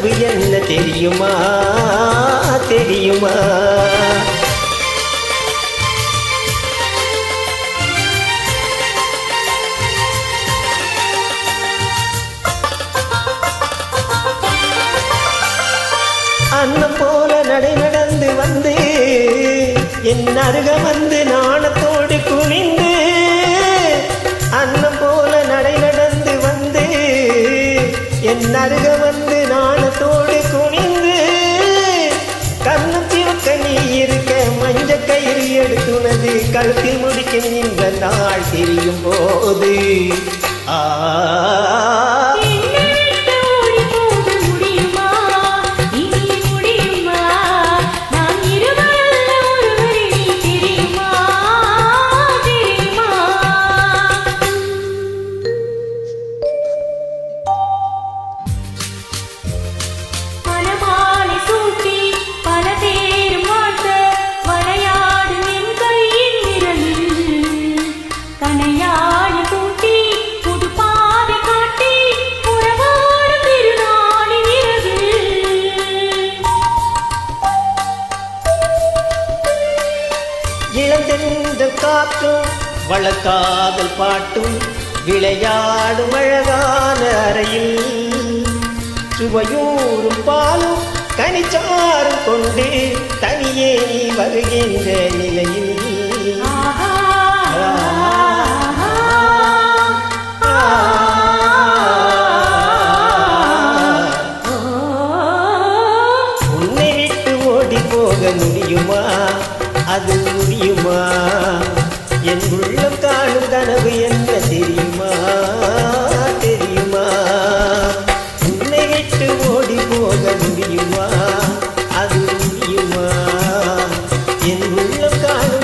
கனவு என்ன தெரியுமா தெரியுமா? அன்னம் போல நடை நடந்து வந்து என் அருக வந்து நாணத்தோடு குனிந்து, அன்னம் போல நடை நடந்து வந்து என் அருக வந்து நாணத்தோடு குனிந்து, கண்ணம் சிவக்க நீ இருக்க மஞ்ச கயிறு எடுத்துனது கழுத்தில் முடிக்கும் இந்த நாள் தெரியும் போது ஆ இளந்தென்றல் காற்றும் வளர்காதல் பாட்டும் விளையாடும் அழகான அறையில், சுவையூறும் பாலும் கனிச்சாரும் கொண்டு தனியே நீ வருகின்ற நிலையில், உன்னை விட்டு ஓடி போக முடியுமா? அது முடியுமா? என் உள்ளம் காணும் கனவு என்ன தெரியுமா தெரியுமா? உன்னை விட்டு ஓடி போக முடியுமா? அது முடியுமா? என் உள்ளம் காணும்